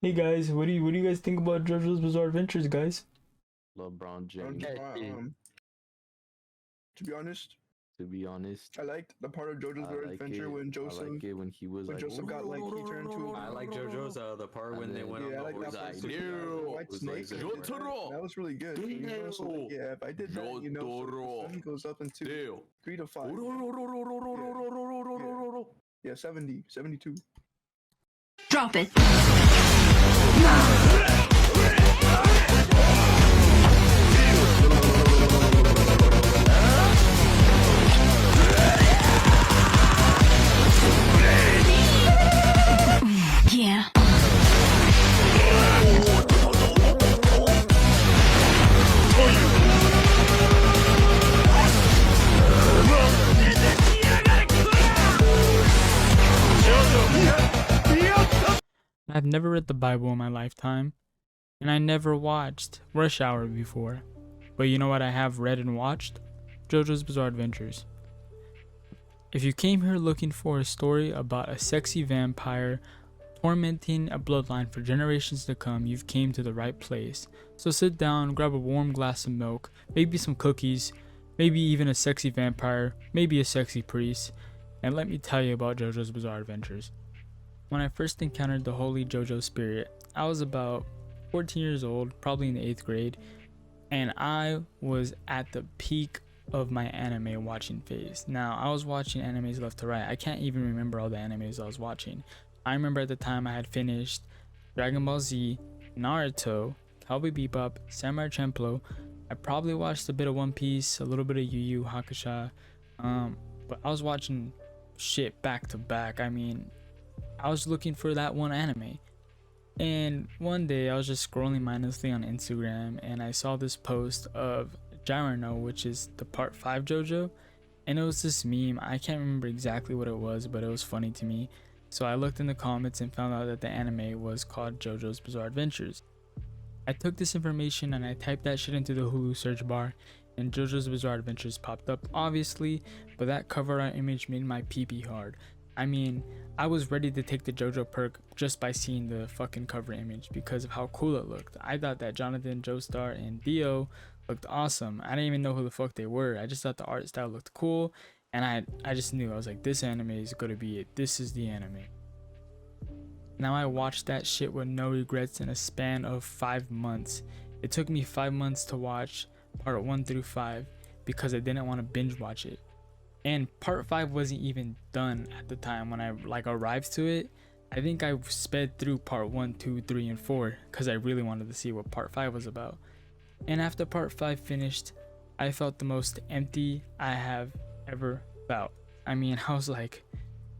Hey guys, what do you guys think about JoJo's Bizarre Adventures, guys? LeBron James. To be honest, To be honest, I liked the part of JoJo's I Bizarre like Adventure it. when I Joseph like it when he was when like. Joseph got like he turned to. I like JoJo's the part when they went on Yeah, I the like horse. that part. I too. knew. White Was snake. like, That was really good. You know, so, like, yeah, if I did that, you know, so the sun goes up into 3 to 5. Yeah, 70, 72. Drop it. Yeah. I've never read the Bible in my lifetime, and I never watched Rush Hour before. But you know what I have read and watched? JoJo's Bizarre Adventures. If you came here looking for a story about a sexy vampire tormenting a bloodline for generations to come, you've came to the right place. So sit down, grab a warm glass of milk, maybe some cookies, maybe even a sexy vampire, maybe a sexy priest, and let me tell you about JoJo's Bizarre Adventures. When I first encountered the holy JoJo spirit, I was about 14 years old, probably in the 8th grade, and I was at the peak of my anime watching phase. Now, I was watching animes left to right. I can't even remember all the animes I was watching. I remember at the time I had finished Dragon Ball Z, Naruto, Cowboy Bebop, Samurai Champloo. I probably watched a bit of One Piece, a little bit of Yu Yu Hakusho, but I was watching shit back to back. I mean, I was looking for that one anime, and one day I was just scrolling mindlessly on Instagram and I saw this post of Jorono, which is the part 5 JoJo, and it was this meme. I can't remember exactly what it was, but it was funny to me. So I looked in the comments and found out that the anime was called JoJo's Bizarre Adventures. I took this information and I typed that shit into the Hulu search bar, and JoJo's Bizarre Adventures popped up, obviously, but that cover art image made my pee hard. I mean, I was ready to take the JoJo perk just by seeing the fucking cover image because of how cool it looked. I thought that Jonathan, Joestar, and Dio looked awesome. I didn't even know who the fuck they were. I just thought the art style looked cool, and I just knew. I was like, this anime is gonna be it. This is the anime. Now I watched that shit with no regrets in a span of 5 months. It took me 5 months to watch part 1 through 5 because I didn't want to binge watch it. And part 5 wasn't even done at the time when I arrived to it. I think I sped through part 1, 2, 3, and 4 because I really wanted to see what part 5 was about. And after part 5 finished, I felt the most empty I have ever felt. I mean, I was like,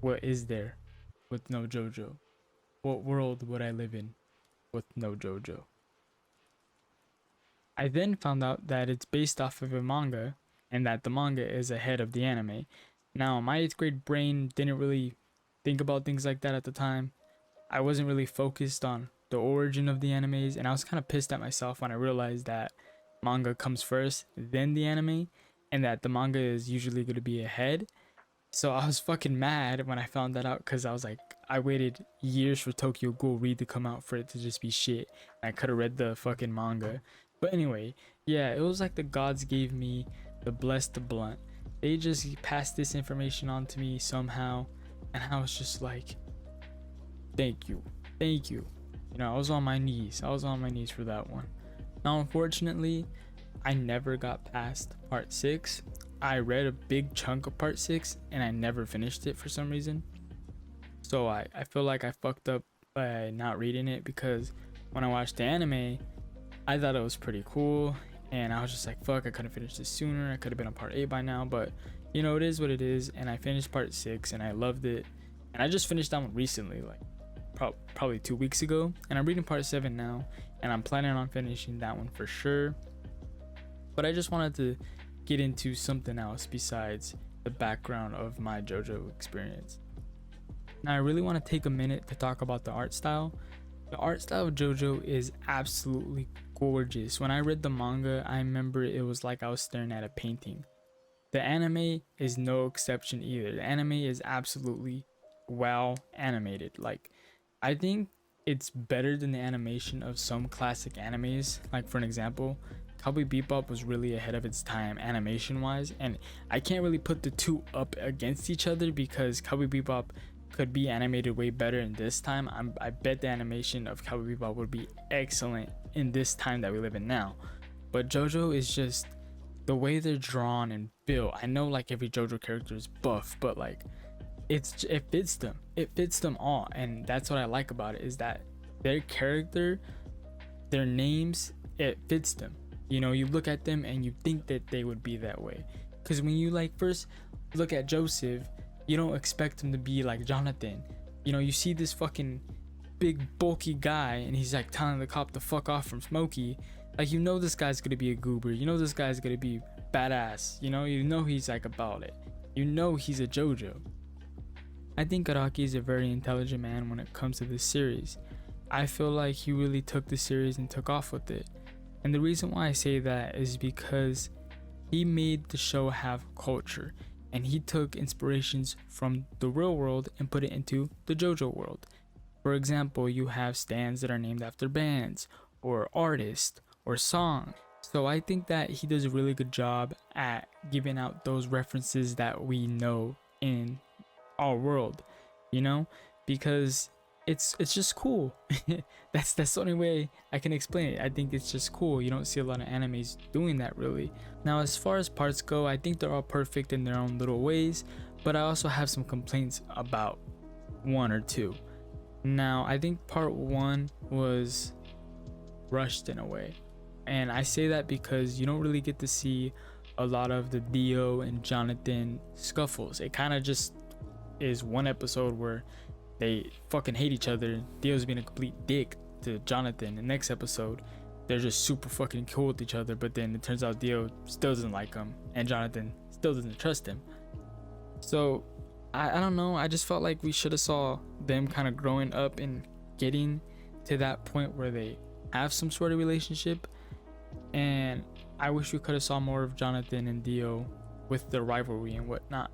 what is there with no JoJo? What world would I live in with no JoJo? I then found out that it's based off of a manga, and that the manga is ahead of the anime. Now, my 8th grade brain didn't really think about things like that at the time. I wasn't really focused on the origin of the animes, and I was kind of pissed at myself when I realized that manga comes first, then the anime, and that the manga is usually going to be ahead. So I was fucking mad when I found that out because I was like, I waited years for Tokyo Ghoul Read to come out for it to just be shit. I could have read the fucking manga. But anyway, yeah, it was like the gods gave me the blessed the blunt. They just passed this information on to me somehow, and I was just like, thank you. You know, I was on my knees for that one. Now, unfortunately, I never got past part 6. I read a big chunk of part 6 and I never finished it for some reason. So I feel like I fucked up by not reading it, because when I watched the anime, I thought it was pretty cool, and I was just like, fuck, I could have finished this sooner. I could have been on part 8 by now, but you know, it is what it is. And I finished part 6 and I loved it. And I just finished that one recently, like probably 2 weeks ago, and I'm reading part 7 now, and I'm planning on finishing that one for sure. But I just wanted to get into something else besides the background of my JoJo experience. Now, I really want to take a minute to talk about the art style. The art style of JoJo is absolutely gorgeous. When I read the manga, I remember it was like I was staring at a painting. The anime is no exception either. The anime is absolutely well animated. Like, I think it's better than the animation of some classic animes. Like for an example, Cowboy Bebop was really ahead of its time animation wise, and I can't really put the two up against each other because Cowboy Bebop could be animated way better in this time. I bet the animation of Cowboy Bebop would be excellent in this time that we live in now. But JoJo is just the way they're drawn and built. I know like every JoJo character is buff, but like it fits them all, and that's what I like about it, is that their character, their names, it fits them. You know, you look at them and you think that they would be that way, because when you like first look at Joseph, you don't expect him to be like Jonathan. You know, you see this fucking big bulky guy and he's like telling the cop to fuck off from Smokey. Like, you know this guy's gonna be a goober, you know this guy's gonna be badass, you know he's like about it, you know he's a JoJo. I think Araki is a very intelligent man when it comes to this series. I feel like he really took the series and took off with it. And the reason why I say that is because he made the show have culture, and he took inspirations from the real world and put it into the JoJo world. For example, you have stands that are named after bands or artists or songs. So I think that he does a really good job at giving out those references that we know in our world, you know, because it's just cool. that's the only way I can explain it. I think it's just cool. You don't see a lot of animes doing that really. Now, as far as parts go, I think they're all perfect in their own little ways, but I also have some complaints about one or two. Now, I think part 1 was rushed in a way, and I say that because you don't really get to see a lot of the Dio and Jonathan scuffles. It kind of just is one episode where they fucking hate each other. Dio's being a complete dick to Jonathan. The next episode, they're just super fucking cool with each other, but then it turns out Dio still doesn't like him and Jonathan still doesn't trust him. So I don't know, I just felt like we should have saw them kind of growing up and getting to that point where they have some sort of relationship, and I wish we could have saw more of Jonathan and Dio with their rivalry and whatnot.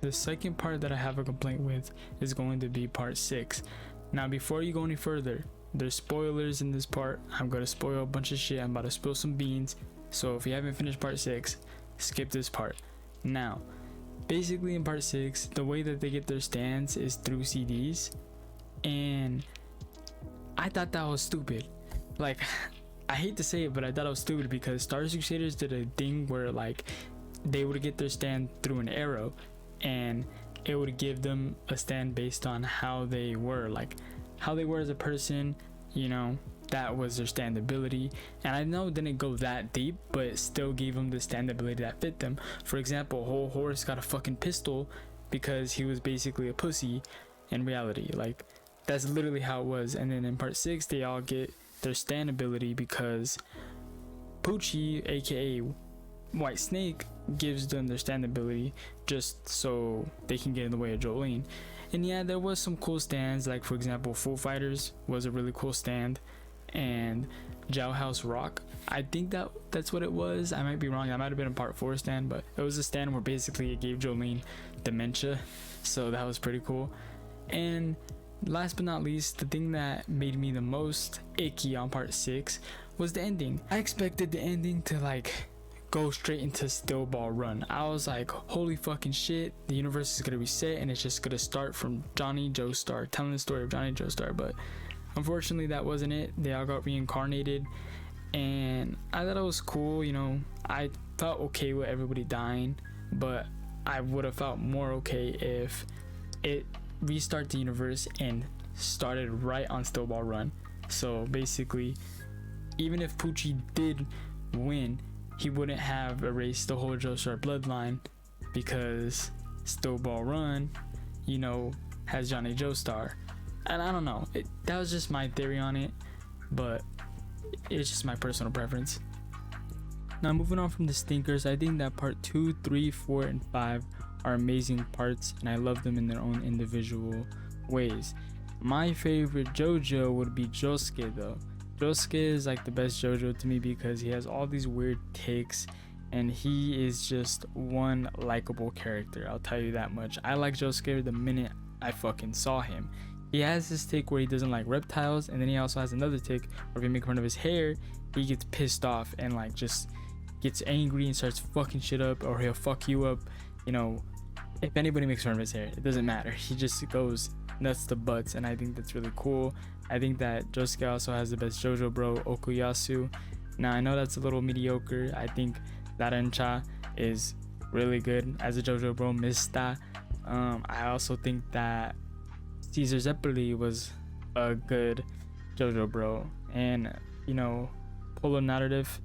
The second part that I have a complaint with is going to be part 6. Now, before you go any further, there's spoilers in this part. I'm going to spoil a bunch of shit. I'm about to spill some beans. So if you haven't finished part 6, skip this part. Now, basically in part 6, the way that they get their stands is through CDs. And I thought that was stupid. Like, I hate to say it, but I thought it was stupid because Star Crusaders did a thing where like they would get their stand through an arrow, and it would give them a stand based on how they were, like how they were as a person, you know, that was their stand ability. And I know it didn't go that deep, but it still gave them the stand ability that fit them. For example, whole horse got a fucking pistol because he was basically a pussy in reality. Like, that's literally how it was. And then in part 6, they all get their stand ability because Poochie, aka White Snake, gives them their stand ability just so they can get in the way of Jolene. And yeah, there was some cool stands, like for example, Full Fighters was a really cool stand, and Jailhouse Rock, I think that's what it was. I might be wrong, I might have been a part 4 stand, but it was a stand where basically it gave Jolene dementia, so that was pretty cool. And last but not least, the thing that made me the most icky on part 6 was the ending. I expected the ending to like go straight into Still Ball Run. I was like, holy fucking shit, the universe is gonna reset and it's just gonna start from Johnny Joestar telling the story of Johnny Joestar. But unfortunately that wasn't it. They all got reincarnated, and I thought it was cool. You know, I felt okay with everybody dying, but I would have felt more okay if it restart the universe and started right on Still Ball Run. So basically, even if Poochie did win, he wouldn't have erased the whole Joestar bloodline because Still Ball Run, you know, has Johnny Joestar. And I don't know, that was just my theory on it, but it's just my personal preference. Now, moving on from the stinkers, I think that part 2, 3, 4, and 5 are amazing parts, and I love them in their own individual ways. My favorite JoJo would be Josuke though. Josuke is like the best JoJo to me because he has all these weird takes, and he is just one likable character, I'll tell you that much. I like Josuke the minute I fucking saw him. he has this tick where he doesn't like reptiles, and then he also has another tick where if you make fun of his hair, he gets pissed off and like just gets angry and starts fucking shit up, or he'll fuck you up. You know, if anybody makes fun of his hair, it doesn't matter. He just goes nuts to butts, and I think that's really cool. I think that Josuke also has the best JoJo bro, Okuyasu. Now I know that's a little mediocre. I think Darencha is really good as a JoJo bro, Mista. I also think that Caesar Zeppeli was a good JoJo bro, and you know, Polo Narrative,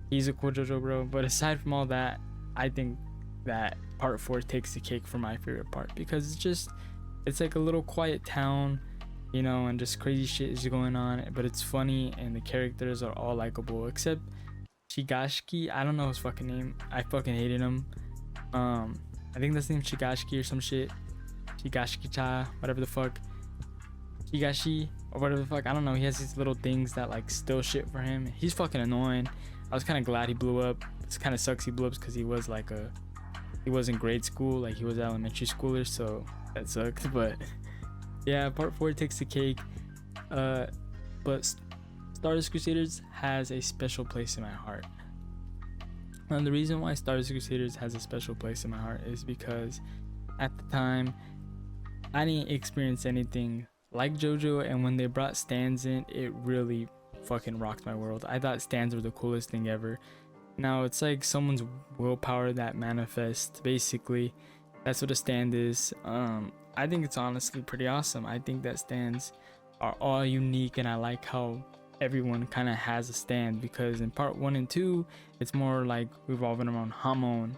he's a cool JoJo bro. But aside from all that, I think that part 4 takes the cake for my favorite part, because it's like a little quiet town, you know, and just crazy shit is going on, but it's funny and the characters are all likable except Shigashiki. I don't know his fucking name. I fucking hated him. I think that's named Shigashiki or some shit. Shigashiki-cha, whatever the fuck. Higashi or whatever the fuck. I don't know. He has these little things that like steal shit for him. He's fucking annoying. I was kind of glad he blew up. It kind of sucks he blew up because he was in grade school, like he was an elementary schooler, so that sucked. But yeah, part 4 takes the cake. But Stardust Crusaders has a special place in my heart. And the reason why Stardust Crusaders has a special place in my heart is because at the time I didn't experience anything like JoJo, and when they brought stands in, it really fucking rocked my world. I thought stands were the coolest thing ever. Now it's like someone's willpower that manifests, basically. That's what a stand is. I think it's honestly pretty awesome. I think that stands are all unique, and I like how everyone kind of has a stand, because in part 1 and 2 it's more like revolving around Hamon,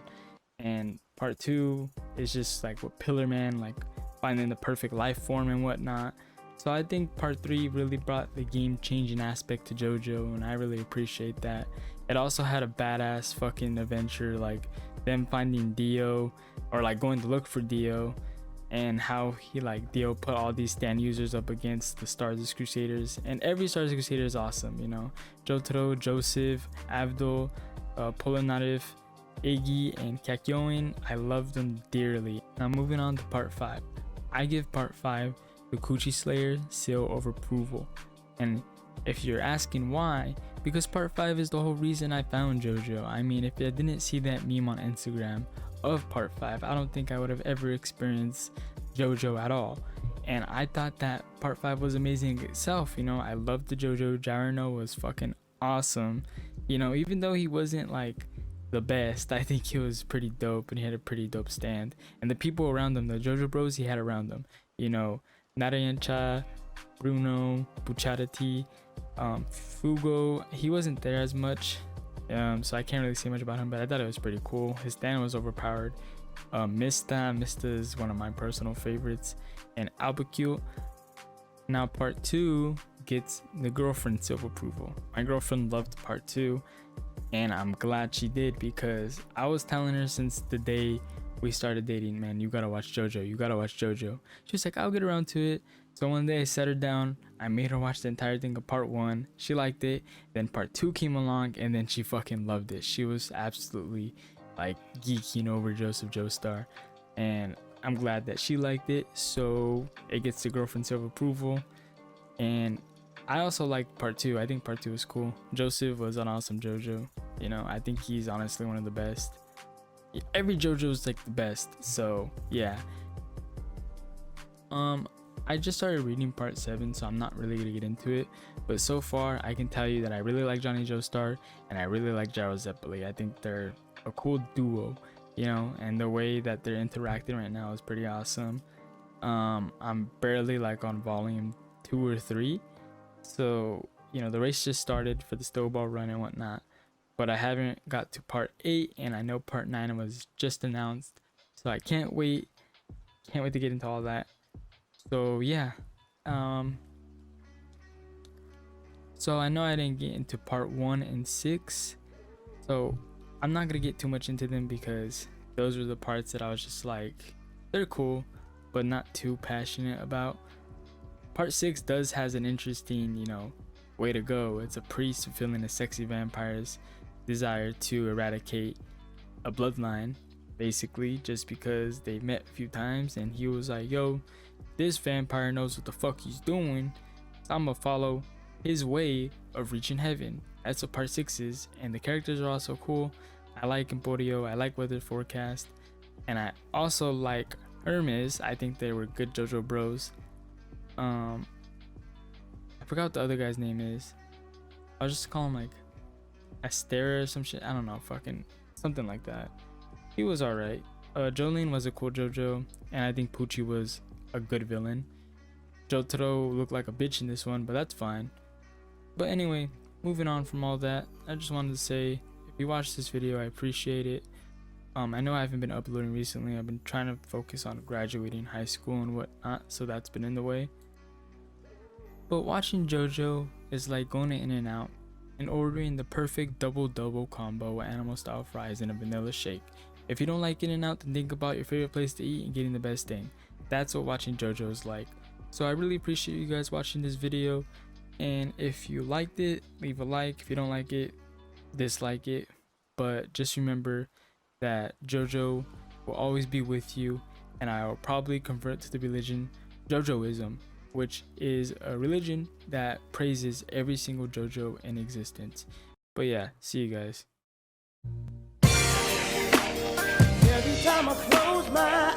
and part 2 is just like what Pillar Man, like finding the perfect life form and whatnot. So I think part 3 really brought the game changing aspect to JoJo, and I really appreciate that. It also had a badass fucking adventure, like them finding Dio, or like going to look for Dio, and how he like Dio put all these stand users up against the Stardust Crusaders, and every Stardust Crusader is awesome, you know. Jotaro, Joseph, Abdul, Polnareff, Iggy, and Kakyoin. I love them dearly. Now moving on to part 5. I give part 5 the Coochie Slayer seal of approval. And if you're asking why, because part 5 is the whole reason I found JoJo. I mean, if I didn't see that meme on Instagram of part 5, I don't think I would have ever experienced JoJo at all. And I thought that part 5 was amazing itself. You know, I loved the JoJo. Jarno was fucking awesome. You know, even though he wasn't like the best, I think he was pretty dope, and he had a pretty dope stand. And the people around him, the JoJo bros he had around him, you know, Narayancha, Bruno, Bucciarati, Fugo, he wasn't there as much, so I can't really say much about him, but I thought it was pretty cool. His stand was overpowered. Mista is one of my personal favorites, and Albuquerque. Now part 2 gets the girlfriend seal of approval. My girlfriend loved part 2, and I'm glad she did, because I was telling her since the day we started dating, man, you gotta watch JoJo, you gotta watch JoJo. She was like, I'll get around to it. So one day I sat her down, I made her watch the entire thing of part 1. She liked it. Then part 2 came along, and then she fucking loved it. She was absolutely like geeking over Joseph Joestar, and I'm glad that she liked it. So it gets the girlfriend seal of approval. And I also liked part 2. I think part 2 was cool. Joseph was an awesome JoJo. You know, I think he's honestly one of the best. Every JoJo is like the best. So yeah. I just started reading part 7, so I'm not really gonna get into it. But so far, I can tell you that I really like Johnny Joestar, and I really like Gyro Zeppeli. I think they're a cool duo, you know, and the way that they're interacting right now is pretty awesome. I'm barely like on volume 2 or 3, so you know, the race just started for the snowball run and whatnot, but I haven't got to part 8, and I know part 9 was just announced, so I can't wait to get into all that. So yeah, so I know I didn't get into part 1 and 6, so I'm not gonna get too much into them, because those were the parts that I was just like, they're cool but not too passionate about. Part 6 has an interesting, you know, way to go. It's a priest fulfilling a sexy vampire's desire to eradicate a bloodline, basically, just because they met a few times and he was like, yo, this vampire knows what the fuck he's doing, so I'm gonna follow his way of reaching heaven. That's what part 6 is, and the characters are also cool. I like Emporio, I like Weather Forecast, and I also like Hermes. I think they were good JoJo bros. I forgot what the other guy's name is. I'll just call him like Astera or some shit. I don't know, fucking something like that. He was alright. Jolene was a cool JoJo, and I think Pucci was a good villain. Jotaro looked like a bitch in this one, but that's fine. But anyway, moving on from all that, I just wanted to say, if you watched this video, I appreciate it. I know I haven't been uploading recently. I've been trying to focus on graduating high school and whatnot, so that's been in the way. But watching JoJo is like going to In-N-Out and ordering the perfect double combo with animal style fries and a vanilla shake. If you don't like In-N-Out, then think about your favorite place to eat and getting the best thing. That's what watching JoJo is like. So I really appreciate you guys watching this video, and if you liked it, leave a like. If you don't like it, dislike it. But just remember that JoJo will always be with you, and I will probably convert to the religion JoJoism, which is a religion that praises every single JoJo in existence. But yeah, see you guys. Every time I close my